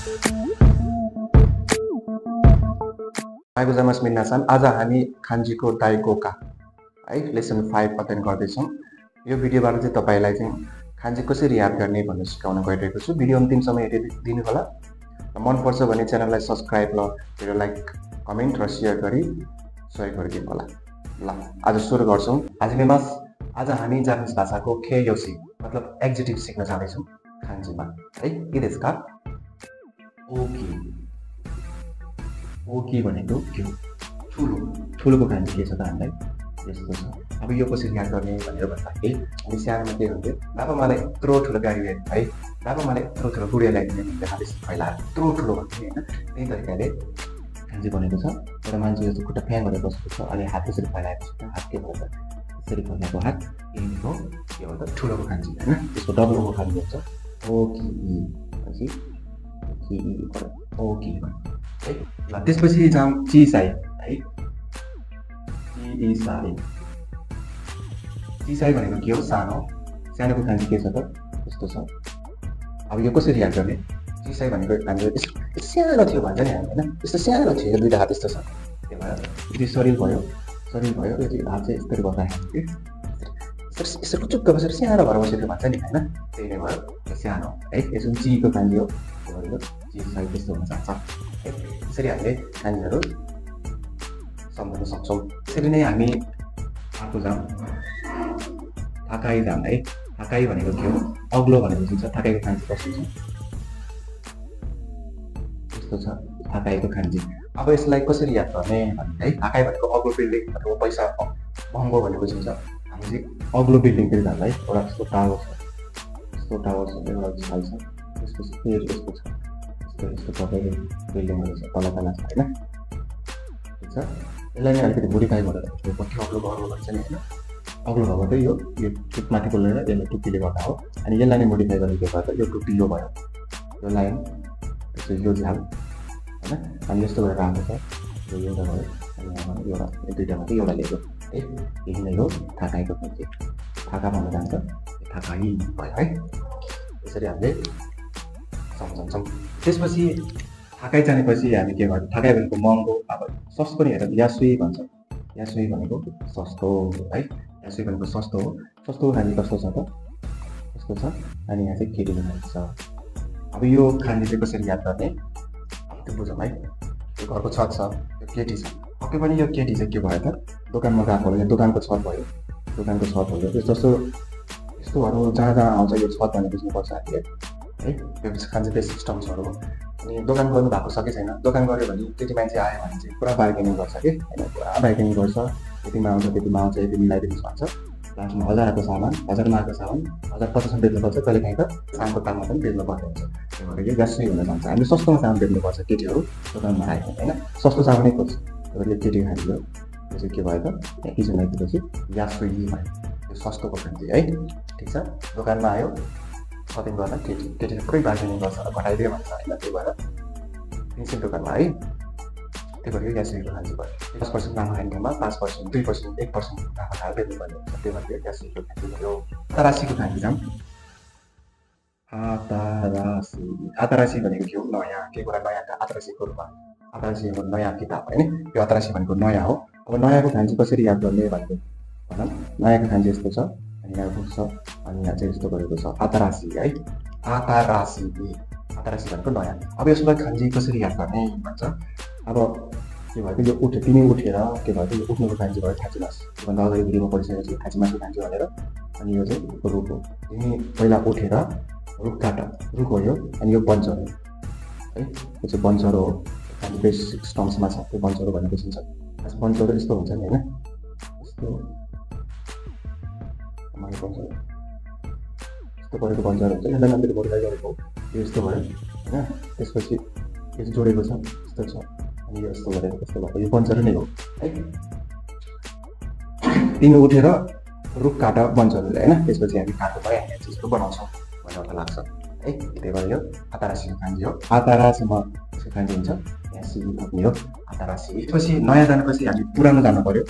High गोजाइमासु मिनासान, आज हामी खान्जीको दाइकोका है लेसन 5 अध्ययन गर्दैछौँ। यो भिडियोबाट चाहिँ तपाईलाई चाहिँ खान्जी कसरी याद गर्ने भनेर सिकाउन गइरहेको छु। भिडियो अन्तिमसम्म हेरिदिनु होला। मन पर्छ भने च्यानललाई सब्स्क्राइब र भिडियो लाइक, कमेन्ट र शेयर गरी सहयोग गरिदिनु होला। ल आज सुरु गर्छौँ। आज हामी जापानिज भाषाको खेयोसी मतलब एडजेक्टिभ सिक्न जाँदैछौँ खान्जीमा है। के देशका ओकी ओकी भनेको के हो? ठुलोको खान्जी के छ त हामीलाई यस्तो छ। अब यो कसरी याद गर्ने भनेर भन्दाखेरि हामी सानोमा के हुन्थ्यो, बाबा मलाई यत्रो ठुलो गाडी ल्याइदिनु है, बाबा मलाई यत्रो ठुलो गुडिया ल्याइदिनु भन्ने हात पहिला यत्रो ठुलो भन्थ्यो होइन। त्यही तरिकाले खान्जी बनेको छ। एउटा मान्छे जस्तो खुट्टा फ्याङ गरेर बसेको छ अनि हात त्यसरी फैलाएको छ। हात के भयो त यसरी फैलाएको हात यही हो के हो त ठुलोको खान्जी होइन। त्यसको डबल ओ खान्जी हुन्छ ओकी पछि ओकी ओकी है। ल त्यसपछि जाउँ चिसाई है। चिसाई भनेको के हो? सानोको खान्जी के छ त यस्तो छ। अब यो कसरी याद गर्ने? चिसाई भनेको हामीले सानो थियो भन्छ नि हामी होइन। यस्तो सानो थियो, दुईटा हात यस्तो छ। त्यही भएर यदि शरीर भयो यदि हात चाहिँ यस्तरी बसायो यसो टुचुक्क बसेर सानो भएर बसेको भन्छ नि होइन। त्यही नै भयो सानो है। यसो चीको खान्जी हो चिसाई त्यस्तो हुन सक्छ है। यसरी हामीले खान्जीहरू सम्झाउन सक्छौँ। यसरी नै हामी अर्को जाउँ थाकाई जाम है। थाकाई भनेको के हो? अग्लो भनेको चाहिँ छ। थाकाईको खान्जी कस्तो छ? यस्तो छ थाकाईको खान्जी। अब यसलाई कसरी याद गर्ने भने है, थाकाई भनेको अग्लो बिल्डिङ अथवा पैसा महँगो भनेको चाहिँ छ। हामी चाहिँ अग्लो बिल्डिङतिर जाँदा है एउटा यस्तो टावर छ, यस्तो टावर छ, एउटा झ्याल छ, त्यसपछि फेरि यस्तो छ, यस्तो तपाईँको बिल्डिङहरू छ, तल छ होइन। ठिक छ। यसलाई नै अलिकति मोडिफाई गरेर कति अग्लो गर्नु भन्छ नि होइन। अग्लो भएको चाहिँ यो टुकमाथिको लिएर यसलाई टुप्पीले गर्दा हो। अनि यसलाई नै मोडिफाई गरेर के गर्दा यो टुप्पी यो भयो, यो लाइन त्यसपछि यो झ्याल होइन। अनि यस्तो गरेर आएको छ यो एउटा भयो अनि एउटा दुईवटामा चाहिँ एउटा लिएको है। यही नै हो थाकाईको खान्जी। थाका भन्न जान्छ थाकाई भयो है। यसरी हामीले सम्झन्छौँ। त्यसपछि थाकाई जानेपछि हामी के गर्छौँ? थाकाई भनेको महँगो। अब सस्तो पनि हेरेर यासुई भन्छ। यासुई भनेको सस्तो है। यासुई भनेको सस्तो हो। सस्तो खान्जी कस्तो छ त यस्तो छ। अनि यहाँ चाहिँ केटीको खान्जी छ। अब यो खान्जी चाहिँ कसरी याद गर्ने त्यो बुझौँ है। यो घरको छत छ, यो केटी छ। पक्कै पनि यो केटी चाहिँ के भयो त दोकानमा गएको होला। यो दोकानको छत भयो, दोकानको छत हो। यस्तोहरू जहाँ आउँछ यो छत भनेर बुझ्नुपर्छ हामीले है। यो खान्जी बेसिक सिस्टम्सहरू हो। अनि दोकान गर्नु भएको छ कि छैन? दोकान गऱ्यो भने त्यति मान्छे आयो भने चाहिँ पुरा बार्गेनिङ गर्छ कि होइन। पुरा बार्गेनिङ गर्छ, यतिमा आउँछ यति मिलाइदिनुहोस् भन्छ। लास्टमा 1000को सामान 1000 सामान 1050 बेच्नुपर्छ। कहिले काहीँ त सामानको दाममा पनि बेच्नु पर्ने हुन्छ। त्यही भएर यो यासुई हुन जान्छ। हामीले सस्तोमा सामान बेच्नुपर्छ केटीहरू दोकानमा आयो होइन। सस्तो सामानै खोज्छ। तर यो केटी खान्जी हो। यो चाहिँ के भयो त हिजो नआइदिएपछि यासुई भयो। यो सस्तोको खान्जी है। ठिक छ। दोकानमा आयो सपिङ गर्दा केटीले पुरै बार्गेनिङ गर्छ, घटाइदियो भन्छ होइन। त्यही भएर पेन्सिल दोकानमा है। त्यही भएर यो यासुईको खान्जी भयो। 10% दाम खाने ठाउँमा 5%, 2%, 1% दाम खाएर बेच्नुपर्ने हुन्छ। त्यही भएर यो यासुईको खान्जी भयो। आतारासीको खान्जी जाउँ। आतारासी भनेको के हो? नयाँ के कुरा नयाँ आतारासीको रूपमा। आतारासी हो नयाँ किताब होइन। यो आतारासी भनेको नयाँ हो। अब नयाँको खान्जी कसरी याद गर्ने भनेको भनौँ। नयाँको खान्जी यस्तो छ अनि यहाँ बुक छ अनि यहाँ चाहिँ यस्तो गरेको छ आतारासी है। आतारासी भनेको नयाँ। अब यसलाई खान्जी कसरी याद गर्ने भन्छ। अब के भयो यो तिमी उठेर के भयो यो उठ्नुको खान्जी भयो थाचिमास। त्योभन्दा अगाडि भिडियोमा पढिसकेपछि थाचिमासको खान्जी भनेर। अनि यो चाहिँ रुख हो। तिमी पहिला उठेर रुख काट, रुख हो यो। अनि यो बन्चर हो है। यो चाहिँ बन्चर हो। खान्जी बेसिक स्टम्समा छ त्यो बन्चर भनेको चाहिँ छ। बन्चर यस्तो हुन्छ नि होइन। यस्तो यस्तो गरेको बन्चर हुन्छ। यसलाई मात्रै मोडिफाई गरेको यो यस्तो भयो होइन। त्यसपछि यो जोडेको छ यस्तो छ अनि यो यस्तो गरेर यस्तो भएको यो बन्चर नै हो है। तिमी उठेर रुख काट बन्चरले होइन। त्यसपछि हामी काठको भयो हामी चिजहरू बनाउँछौँ भन्ने अर्थ लाग्छ है। त्यही भएर यो आतारासीको खान्जी हो। आतारासीमा यसको खान्जी हुन्छ यासी थप्ने हो आतारासी। त्यसपछि नयाँ जानेपछि हामी पुरानो जानु पर्यो।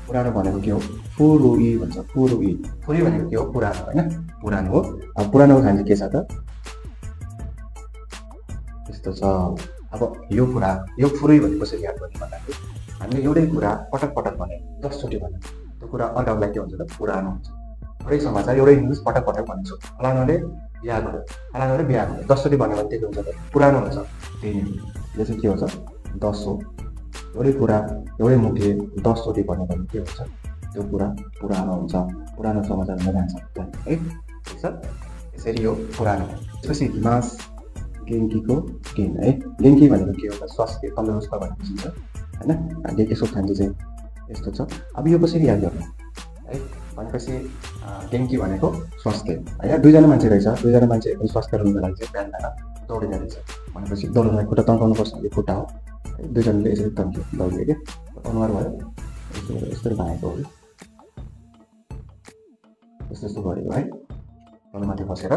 पुरानो भनेको के हो? फुरुई भन्छ। फुरुई भनेको के हो? पुरानो होइन। पुरानो हो। अब पुरानो खान्जी के छ त यस्तो छ। अब यो कुरा यो पुरै भने कसरी याद गर्ने भन्दाखेरि हामीले एउटै कुरा पटक पटक भने 10 चोटि भने त्यो कुरा अर्कालाई के हुन्छ त पुरानो हुन्छ। एउटै समाचार एउटै न्युज पटक पटक भन्छु फलानाले बिहा गर्यो फलानाले बिहा गर्यो 10 चोटि भन्यो भने के हुन्छ त पुरानो हुन्छ। त्यही नै यो चाहिँ के हुन्छ 10 हो। एउटै कुरा एउटै मुखले 10 चोटि भन्यो भने के हुन्छ त्यो कुरा पुरानो हुन्छ, पुरानो समाचार हुन जान्छ है। ठिक छ, यसरी यो पुरानो। त्यसपछि हिमास गेङ्कीको गेन है। गेङ्की भनेको के हो स्वास्थ्य तन्दुरुस्त भनेको बुझिन्छ होइन। यसो खान्छ चाहिँ यस्तो छ। अब यो कसरी याद गर्ने है भनेपछि गेङ्की भनेको स्वास्थ्य होइन। दुईजना मान्छे रहेछ, दुईजना मान्छे स्वास्थ्य रहनुको लागि चाहिँ बिहान दौडिँदो रहेछ भनेपछि दौड्नलाई खुट्टा तन्काउनु पर्छ, यो खुट्टा हो है। दुईजनाले यसरी तन्क्यो दौड्यो क्या अनुहार भयो यस्तो यस्तो भागेको हो यस्तो यस्तो गरेको है अनुमाथि बसेर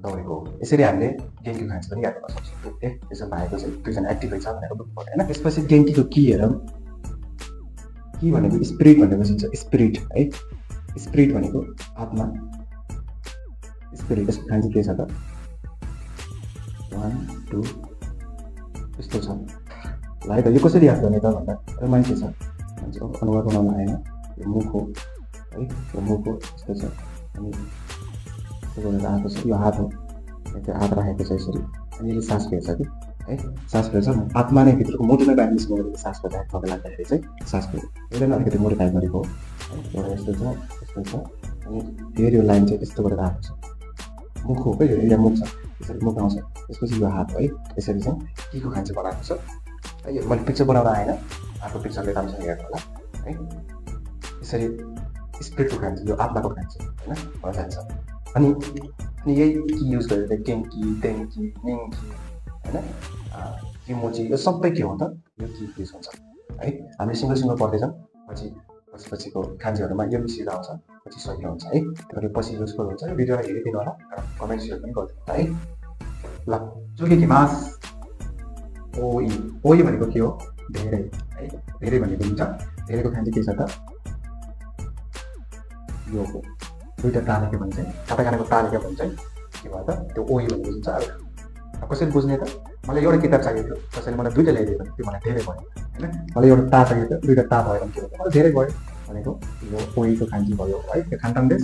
दौडेको हो। यसरी हामीले गेङ्की खान्छ पनि याद गर्न सक्छौँ। त्यसो भएको चाहिँ दुईजना एक्टिभ रहेछ भनेर बुझ्नु पर्यो होइन। त्यसपछि गेङ्कीको की हेरौँ। की भनेको स्पिरिट भनेको बुझिन्छ स्पिरिट है। स्पिरिट भनेको आत्मा स्पिरिट। यसको खान्छ के छ त 1 2 यस्तो छ ल है त। यो कसरी याद गर्ने त भन्दा यो मान्छे छ, मान्छेको अनुहार बनाउन आएन, यो मुख हो है, यो मुख हो यस्तो छ अनि यस्तो गरेर आएको छ, यो हात हो, त्यो हात राखेको छ यसरी अनि यसले सास फेर्छ कि है। सास फेर्छ आत्मा नै भित्रको मुटु नै बाहिर निस्किनु सास फेर्दा थोक लाग्दाखेरि चाहिँ सास फेर्छ। यसले नै अलिकति मोडिफाई गरेको हो है। एउटा यस्तो छ यस्तो छ अनि फेरि यो लाइन चाहिँ यस्तो गरेर आएको छ। मुख हो क्या यो मुख छ यसरी मुख आउँछ। त्यसपछि यो हात है यसरी चाहिँ कीको खान्छ बनाएको छ है। यो मैले पिक्चर बनाउन आएन, अर्को पिक्चरले राम्रोसँग हेर्नु होला है। यसरी स्पिरिटको खान्छ यो आत्माको खान्छ होइन भन्न जान्छ। अनि यही की युज गरेर गेङ्की तेङ्की निङ्की होइन किमोची यो सबै के हो त यो की युज हुन्छ है। हामीले सिङ्गल सिङ्गल पढ्दैछौँ पछिको खान्जीहरूमा यो मिसिएर आउँछ पछि सही हुन्छ है। त्यो पछि युजफुल हुन्छ। यो भिडियोलाई हेरिदिनु होला र कमेन्ट सेयर पनि गरिदिनु होला है। ल चुकेकी मास ओई। ओई भनेको के हो धेरै है। धेरै भनेको हुन्छ धेरैको खान्छ के छ त यो हो दुईवटा तालेको भन्छ काटाकाटाको तालेको भन्छ के भयो त त्यो ओई भनेको हुन्छ। अब कसरी बुझ्ने त मलाई एउटा किताब चाहिएको थियो, कसैले मलाई दुईवटा ल्याइदियो भने त्यो मलाई धेरै भयो होइन। मलाई एउटा ता चाहिएको थियो, दुईवटा ता भयो भने के भयो मलाई धेरै भयो भनेको यो ओईको खान्जी भयो है। त्यो खान्टाङ देश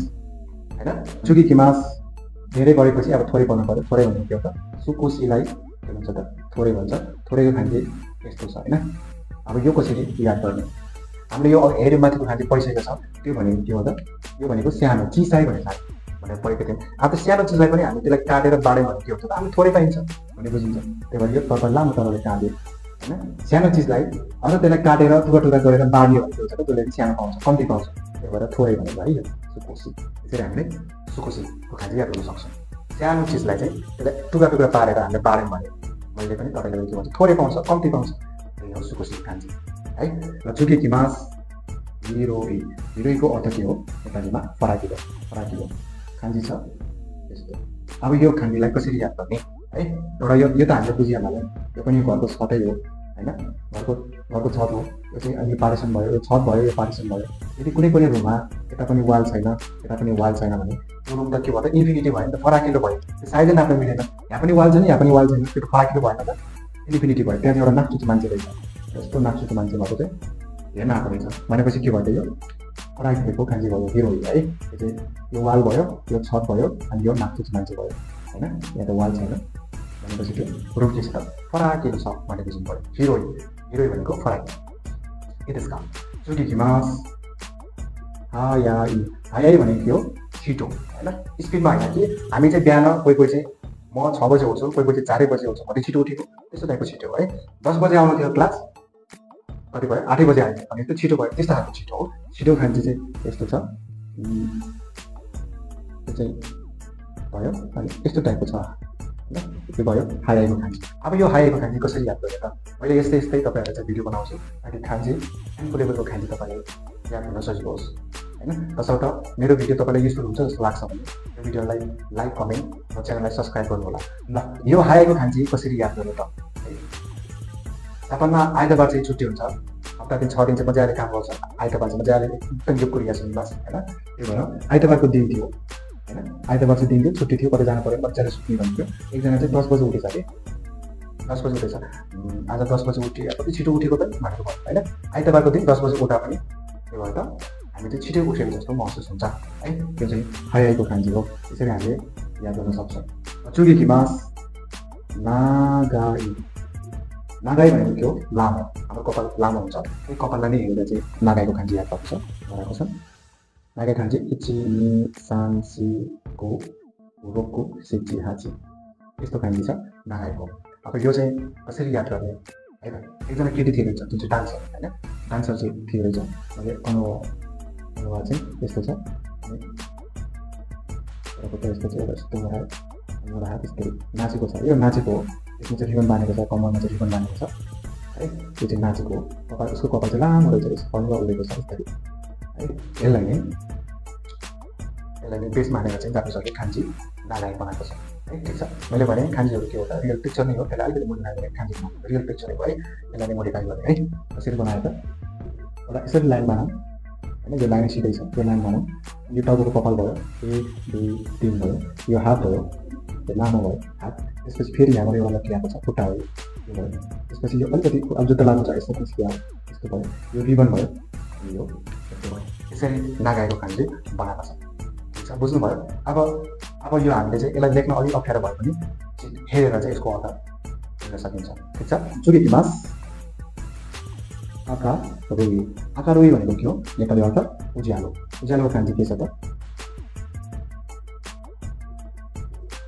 होइन। चुकेकी मास धेरै गरेपछि अब थोरै पर्नु पऱ्यो। थोरै भनेको के हो त सुकोसीलाई के भन्छ त थोरै भन्छ। थोरैको खान्जी यस्तो छ होइन। अब यो कसरी याद गर्ने हामीले यो हेऱ्यो माथिको खान्जी पढिसकेको छ। त्यो भनेको के हो त यो भनेको सानो चिसाइ भनेर पढेको थियौँ। अब सानो चिजलाई पनि हामी त्यसलाई काटेर बाड्यौँ भने के हुन्छ त हामी थोरै पाइन्छ भन्ने बुझिन्छ। त्यही भएर यो तपाईँ लामो तलले काट्यो होइन। सानो चिजलाई अझ त्यसलाई काटेर टुक्रा टुक्रा गरेर बाड्यो भने के हुन्छ त त्यसले सानो पाउँछ कम्ती पाउँछ। त्यही भएर थोरै भनेको है यो सुकोसी। यसरी हामीले सुकोसीको खान्जी याद गर्न सक्छौँ। सानो चिजलाई चाहिँ त्यसलाई टुक्रा टुक्रा पारेर हामीले बाड्यौँ भने मैले पनि तपाईँले के भन्छ थोरै पाउँछ कम्ती पाउँछ। त्यही हो सुकोसीको खान्जी है। र चुकेकी मास हिरोई। हिरोईको अर्थ के हो नेपालीमा फराकिलो। फराकिलो खान्जी छ यस्तो। अब यो खान्जीलाई कसरी याद गर्ने है। एउटा यो त हामीले बुझिहाल्यो यो पनि घरको छतै हो होइन। घरको छत हो यो चाहिँ अहिले पार्टिसन भयो, यो छत भयो, यो पार्टिसन भयो। यदि कुनै पनि रुममा यता पनि वाल छैन यता पनि वाल छैन भने त्यो रुम त के भयो त इन्फिनिटी भयो नि त फराकिलो भयो। त्यो साइजै नाप्न मिलेन। यहाँ पनि वाल छैन यहाँ पनि वाल छैन त्यो फराकिलो भएन त इन्फिनिटी भयो। त्यहाँ चाहिँ एउटा नाकचुचो मान्छे रहेछ यस्तो नाकचुचो मान्छे भएको चाहिँ हेर्न आएको रहेछ भनेपछि के भयो त यो फराकिलोको खान्जी भयो हिरोई है। यो चाहिँ यो वाल भयो यो छत भयो अनि यो नाकचुचो मान्छे भयो होइन। यहाँ त वाल छैन भनेपछि त्यो रुम के छ त फराकिलो छ भनेर बुझ्नु पऱ्यो। हिरोई हिरोई भनेको फराकिलो। त्यसका चुकेकी मास हायाई। हायाई भनेको के हो छिटो होइन। स्पिडमा होइन कि हामी चाहिँ बिहान कोही कोही चाहिँ म 6 बजे उठ्छु कोही कोही चाहिँ 4 बजे उठ्छु भने छिटो उठेको त्यस्तो टाइपको छिटो है। 10 बजे आउनु थियो क्लास कति भयो 8 बजे आयो भने त्यो छिटो भयो त्यस्तो खालको छिटो हो। छिटो खान्जी चाहिँ यस्तो छ त्यो चाहिँ भयो अनि यस्तो टाइपको छ होइन। त्यो भयो हायाईको खान्जी। अब यो हायाईको खान्जी कसरी याद गर्ने त मैले यस्तै यस्तै तपाईँहरूलाई चाहिँ भिडियो बनाउँछु अनि खान्जी एनको लेभलको खान्जी तपाईँले याद गर्न सजिलो होस् होइन। तसर्थ मेरो भिडियो तपाईँलाई युजफुल हुन्छ जस्तो लाग्छ भने यो भिडियोलाई लाइक कमेन्ट र च्यानललाई सब्सक्राइब गर्नु होला। ल यो हायाईको खान्जी कसरी याद गर्ने त तपाईँमा आइतबार चाहिँ छुट्टी हुन्छ हप्ता दिन 6 दिन चाहिँ मजाले काम गर्छ। आइतबार चाहिँ मजाले एकदम यो कुरिया छ बस होइन। त्यही भएर आइतबारको दिन थियो होइन। आइतबार चाहिँ दिन थियो छुट्टी थियो कतै जानु पऱ्यो मजाले सुत्ने भन्थ्यो। एकजना चाहिँ 10 बजे उठेछ अरे 10 बजे उठेछ, आज 10 बजे उठे, कति छिटो उठेको त भनेर भन्नु होइन। आइतबारको दिन 10 बजे उठा पनि त्यो भएर हामी चाहिँ छिटो उठेको जस्तो महसुस हुन्छ है। त्यो चाहिँ हाइको कान्जी हो। त्यसरी हामीले याद गर्न सक्छौँ। चुगेकिमास, नागाई। नागाई भनेको के हो? लामो। हाम्रो कपाल लामो हुन्छ, त्यही कपाललाई नै हेरेर चाहिँ नागाईको कान्जी याद भएको छ। नागाई कान्जी 1 2 3 4 5 रोकु सेची हाची, यस्तो कान्जी छ नागाईको। अब यो चाहिँ कसरी याद गर्ने है त? एकजना केटी थियो रहेछ, जुन चाहिँ डान्सर होइन, डान्सर चाहिँ थियो रहेछ। मैले अनुहार चाहिँ यस्तो छ, यस्तो छ, यस्तो एउटा हात यस्तै नाचेको छ। यो नाचेको हो, यसमा चाहिँ रिबन बाँधेको छ, कम्मरमा चाहिँ रिबन बाँधेको छ है। त्यो चाहिँ नाचेको हो। कपाल, उसको कपाल चाहिँ लामो रहेछ, यसो अनुहार उडेको छ यस्तरी है। यसलाई नै बेस मानेर चाहिँ जापानिजहरूले कान्जी नागाई बनाएको छ है। ठिक छ, मैले भने कान्जीहरू के हो त? रियल पिक्चर नै हो। त्यसलाई अलिकति मोडिफाई गरेर कान्जी बनाएको रियल पिक्चर हो है। यसलाई नै मोडिफाई गरेँ है। कसरी बनायो त? एउटा यसरी लाइन बनाऊ होइन, यो लाइन सिधै छ, यो लाइन बनाऊ। यो टाउको कपाल भयो, 1 2 3 भयो, यो हात भयो, यो लामो भयो हात। त्यसपछि फेरि यहाँबाट एउटा लट्किएको छ, खुट्टा हो यो भयो। त्यसपछि यो अलिकति अब जुत्ता लामो छ, यस्तो निस्कियो, यस्तो भयो, यो रिबन भयो, यो यस्तो भयो। यसरी नागाईको कान्जी बनाएको छ। बुझ्नुभयो? अब यो हामीले चाहिँ यसलाई लेख्न अलिक अप्ठ्यारो भए पनि हेरेर चाहिँ यसको अर्थ दिन सकिन्छ। ठिक छ। चुगेकिमास, आकारुई। आकारुई भनेको के हो? नेपाली अर्थ उज्यालो। उज्यालोको कान्जी के छ त?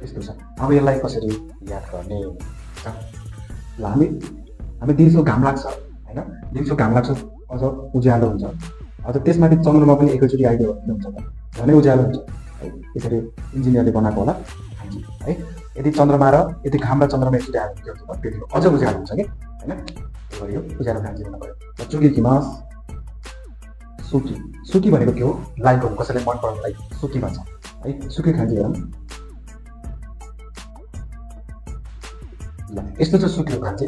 यस्तो छ। अब यसलाई कसरी याद गर्ने? ल, हामी दिउँसो घाम लाग्छ होइन, दिउँसो घाम लाग्छ, अझ उज्यालो हुन्छ, अझ त्यसमाथि चन्द्रमा पनि एकैचोटि आइदियो भने के हुन्छ त? झनै उज्यालो हुन्छ है। यसरी इन्जिनियरले बनाएको होला कान्जी है। यदि चन्द्रमा र यदि घाम र चन्द्रमा एकचोटि आयो भने के हुन्छ त? त्यो अझ उज्यालो हुन्छ कि होइन। त्यो यो उज्यालो कान्जी बनाएको। चुगेकिमास, सुकी। सुकी भनेको के हो? लाइक हो, कसैले मन पराउनलाई सुकी भन्छ है। सुकी कान्जी हेरौँ। ल, यस्तो छ सुकी कान्जी।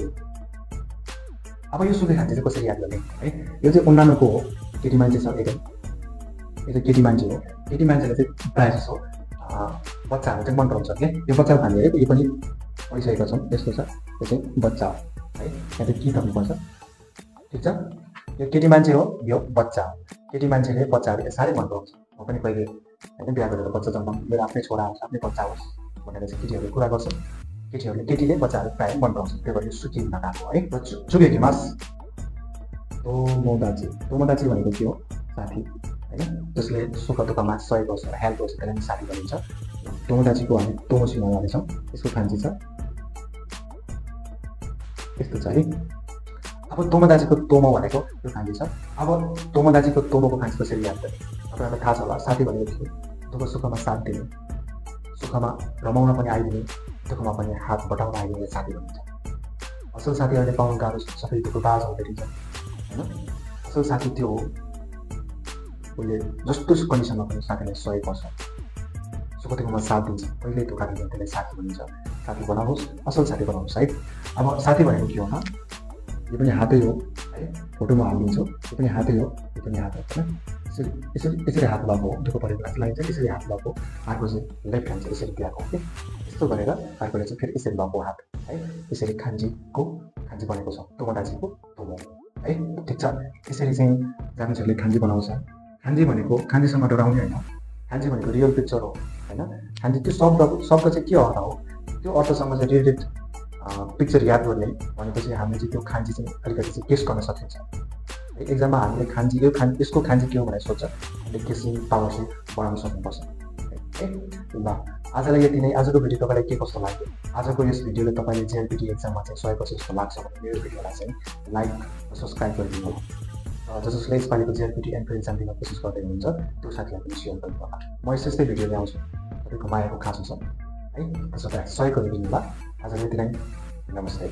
अब यो सुकी कान्जी चाहिँ कसरी याद गर्ने है? यो चाहिँ उन्नानोको हो, केटी मान्छे छ एकदम, यो चाहिँ केटी मान्छे हो। केटी मान्छेले चाहिँ प्रायः जस्तो बच्चाहरू चाहिँ मन पराउँछ क्या। यो बच्चा खाने है, यो पनि पढिसकेका छौँ। यस्तो छ, यो चाहिँ बच्चा हो है। यहाँ चाहिँ के थप्नुपर्छ? ठिक छ, यो केटी मान्छे हो, यो बच्चा हो। केटी मान्छेले बच्चाहरूले साह्रै मन पराउँछ। म पनि कहिले होइन बिहा गरेर बच्चा जन्माउँ, मेरो आफ्नै छोरा होस्, आफ्नै बच्चा होस् भनेर चाहिँ केटीहरूले कुरा गर्छ। केटीले बच्चाहरू प्रायः मन पराउँछ, त्यो भएर यो सुकी हुन गएको है। चुगेकिमास, तोमोदाची। तोमोदाची भनेको के हो? साथी होइन, जसले सुख दुःखमा सहयोग गर्छ, हेल्प गर्छ, त्यसलाई पनि साथी भनिन्छ। तोमोदाचीको हामी तोमोसीमा जानेछौँ। यसको कान्जी छ यस्तो छ है। अब तोमोदाचीको तोमो भनेको यो कान्जी छ। अब तोमोदाचीको तोमोको कान्जी कसरी याद गर्ने? तपाईँहरूलाई थाहा छ होला, साथी भनेको के हो? दुःख सुखमा साथ दिने, सुखमा रमाउन पनि आइदिने, दुःखमा पनि हात बटाउन आइदिने साथी भनिन्छ। असल साथीहरूले पाउनु गाह्रो छ, सबै दुःखबाज हुँदैछ होइन। असल साथी त्यो हो, उसले जस्तो कन्डिसनमा पनि साथीलाई सहयोग गर्छ, सुख दुःखमा साथ दिन्छ, कहिल्यै धोका दिन्छ, त्यसलाई साथी भनिन्छ। साथी बनाउनुहोस्, असल साथी बनाउनुहोस् है। अब साथी भनेको के हो त? यो पनि हातै हो है, फोटोमा हालिदिन्छु, यो पनि हातै हो, यो पनि हात हो होइन। यसरी हात लगाएको हो, दुःख परेको मान्छेलाई चाहिँ यसरी हात लगाएको, अर्को चाहिँ लेफ्ट ह्यान्ड चाहिँ यसरी दिएको हो कि यस्तो गरेर अर्कोले चाहिँ फेरि यसरी लगाएको हात है। यसरी कान्जी बनेको छ तोमोदाचीको तोमो है। ठिक छ, यसरी चाहिँ जापानिजहरूले कान्जी बनाउँछ। कान्जी भनेको कान्जीसँग डराउने होइन, कान्जी भनेको रियल पिक्चर हो होइन। कान्जी त्यो शब्द चाहिँ के अर्थ हो? त्यो अर्थसँग चाहिँ रिलेटेड पिक्चर याद गर्ने भनेपछि हामीले चाहिँ त्यो कान्जी चाहिँ अलिकति चाहिँ गेस गर्न सकिन्छ। एक्जाममा हामीले यसको कान्जी के हो भनेर सोध्छ, हामीले गेसिङ पावर चाहिँ बढाउन सक्नुपर्छ है। ल, आजलाई यति नै। आजको भिडियो तपाईँलाई के कस्तो लाग्यो? आजको यस भिडियोले तपाईँले जेएलपिटी एक्जाममा चाहिँ सहयोग गर्छ जस्तो लाग्छ भने मेरो भिडियोलाई चाहिँ लाइक र सब्सक्राइब गरिदिनु होला। जसले यसपालिको जेएलपिटी एन्ट्री एक्जाम दिन कोसिस गर्दै हुनुहुन्छ त्यो साथीलाई पनि सेयर गर्नु होला। म यस्तै भिडियो ल्याउँछु, तपाईँको मायाको खाँचो छ है। त्यसो भए सहयोग गरिदिनु होला। आजलाई यति नै, नमस्ते।